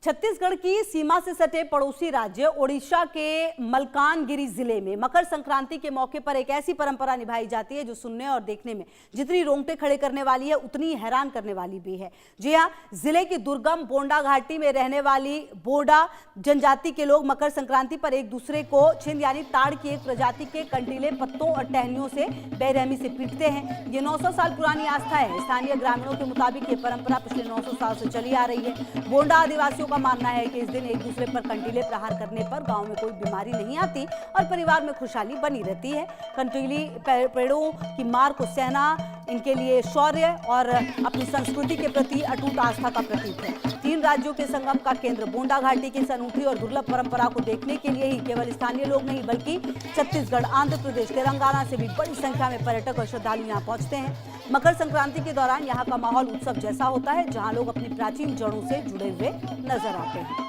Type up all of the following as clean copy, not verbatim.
छत्तीसगढ़ की सीमा से सटे पड़ोसी राज्य ओडिशा के मलकानगिरी जिले में मकर संक्रांति के मौके पर एक ऐसी परंपरा निभाई जाती है जो सुनने और देखने में जितनी रोंगटे खड़े करने वाली है उतनी हैरान करने वाली भी है। जी हां, जिले की दुर्गम बोंडा घाटी में रहने वाली बोडा जनजाति के लोग मकर संक्रांति पर एक दूसरे को छिंद यानी ताड़ की एक प्रजाति के कंटीले पत्तों और टहनियों से बेरहमी से पीटते हैं। ये 900 साल पुरानी आस्था है। स्थानीय ग्रामीणों के मुताबिक ये परंपरा पिछले 900 साल से चली आ रही है। बोंडा आदिवासियों का मानना है कि इस दिन एक दूसरे पर कंटीले प्रहार करने पर गांव में कोई बीमारी नहीं आती और परिवार में खुशहाली बनी रहती है। कंटीली पेड़ों की मार को सहना इनके लिए शौर्य और अपनी संस्कृति के प्रति अटूट आस्था का प्रतीक है। 3 राज्यों के संगम का केंद्र बोंडा घाटी की इस अनूठी और दुर्लभ परंपरा को देखने के लिए ही केवल स्थानीय लोग नहीं बल्कि छत्तीसगढ़, आंध्र प्रदेश, तेलंगाना से भी बड़ी संख्या में पर्यटक और श्रद्धालु यहाँ पहुंचते हैं। मकर संक्रांति के दौरान यहाँ का माहौल उत्सव जैसा होता है, जहाँ लोग अपनी प्राचीन जड़ों से जुड़े हुए नजर आते हैं।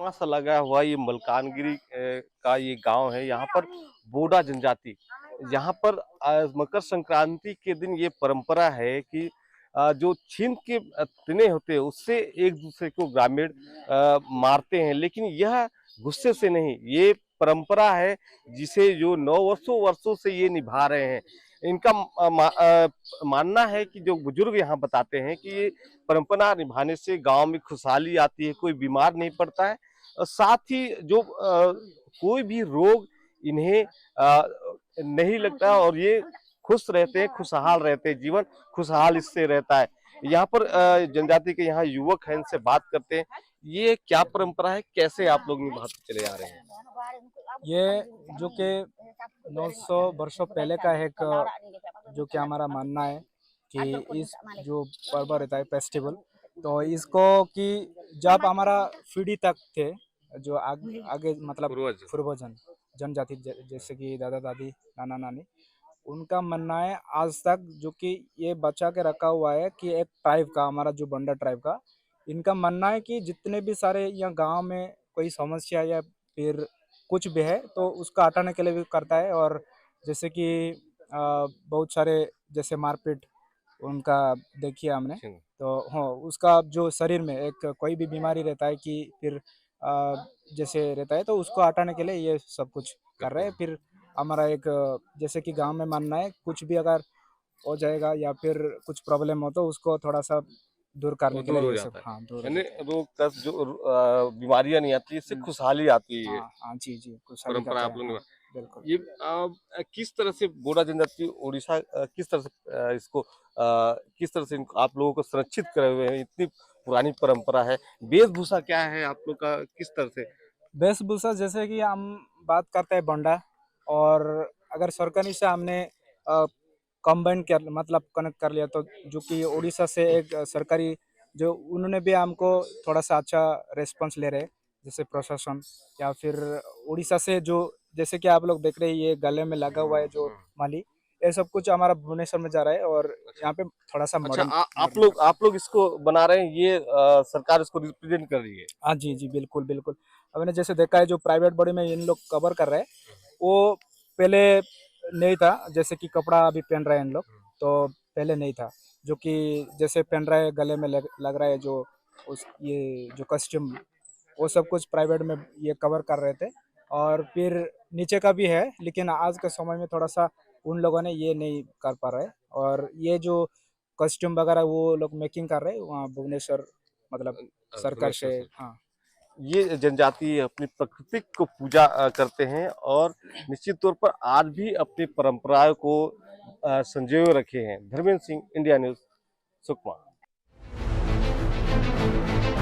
सा लगा हुआ ये मलकानगिरी का ये गांव है। यहाँ पर बोडा जनजाति, यहाँ पर मकर संक्रांति के दिन ये परंपरा है कि जो छीन के तिने होते हैं उससे एक दूसरे को ग्रामीण मारते हैं, लेकिन यह गुस्से से नहीं, ये परंपरा है जिसे जो 9 वर्षों से ये निभा रहे हैं। इनका मानना है कि जो बुजुर्ग यहाँ बताते हैं कि ये परंपरा निभाने से गांव में खुशहाली आती है, कोई बीमार नहीं पड़ता है, साथ ही जो कोई भी रोग इन्हें नहीं लगता और ये खुश रहते हैं, खुशहाल रहते हैं, जीवन खुशहाल इससे रहता है। यहाँ पर जनजाति के यहाँ युवक हैं, इनसे बात करते हैं। ये क्या परंपरा है, कैसे आप लोग निभाते चले आ रहे हैं? ये जो कि 900 वर्षों पहले का एक जो कि हमारा मानना है कि इस जो पर्व रहता है फेस्टिवल, तो इसको कि जब हमारा पीढ़ी तक थे जो आगे मतलब पूर्वजन जनजाति जैसे कि दादा दादी नाना नानी, उनका मानना है आज तक जो कि ये बचा के रखा हुआ है कि एक ट्राइब का, हमारा जो बंडा ट्राइब का, इनका मानना है कि जितने भी सारे यहाँ गांव में कोई समस्या या फिर कुछ भी है तो उसका हटाने के लिए भी करता है। और जैसे कि बहुत सारे जैसे मारपीट उनका देखिए हमने, तो हाँ उसका जो शरीर में एक कोई भी बीमारी रहता है कि फिर जैसे रहता है तो उसको हटाने के लिए ये सब कुछ कर रहे हैं। फिर हमारा एक जैसे कि गांव में मानना है कुछ भी अगर हो जाएगा या फिर कुछ प्रॉब्लम हो तो उसको थोड़ा सा दूर करने के लिए सब हाँ दूर रोग कष्ट जो बीमारियां नहीं आती, इससे खुशहाली आती है। हाँ जी जी परंपरा आप लोग बिल्कुल। ये किस तरह से बोडा जनजाति उड़ीसा किस तरह से इसको किस तरह से आप लोगों को संरक्षित करे हुए हैं? इतनी पुरानी परंपरा है। वेशभूषा क्या है आप लोग का, किस तरह से? वेशभूषा जैसे कि हम बात करते हैं बंडा, और अगर सरकारी से हमने कंबाइन कर मतलब कनेक्ट कर लिया तो जो कि उड़ीसा से एक सरकारी जो उन्होंने भी हमको थोड़ा सा अच्छा रेस्पॉन्स ले रहे हैं, जैसे प्रशासन या फिर उड़ीसा से जो जैसे कि आप लोग देख रहे हैं ये गले में लगा हुआ है जो माली, ये सब कुछ हमारा भुवनेश्वर में जा रहा है और यहाँ पे थोड़ा सा आप लोग इसको बना रहे हैं, ये सरकार इसको रिप्रेजेंट कर रही है? हाँ जी जी बिल्कुल बिल्कुल। हमने जैसे देखा है जो प्राइवेट बॉडी में इन लोग कवर कर रहे हैं वो पहले नहीं था, जैसे कि कपड़ा अभी पहन रहे हैं इन लोग तो पहले नहीं था, जो कि जैसे पहन रहे हैं गले में लग रहा है जो उस ये जो कस्ट्यूम वो सब कुछ प्राइवेट में ये कवर कर रहे थे। और फिर नीचे का भी है, लेकिन आज के समय में थोड़ा सा उन लोगों ने ये नहीं कर पा रहे, और ये जो कस्ट्यूम वगैरह वो लोग मेकिंग कर रहे हैं वहाँ भुवनेश्वर मतलब सरकार से। हाँ, ये जनजाति अपनी प्रकृति को पूजा करते हैं और निश्चित तौर पर आज भी अपनी परंपराओं को संजोए रखे हैं। Dharmendra Singh, India news, Sukma.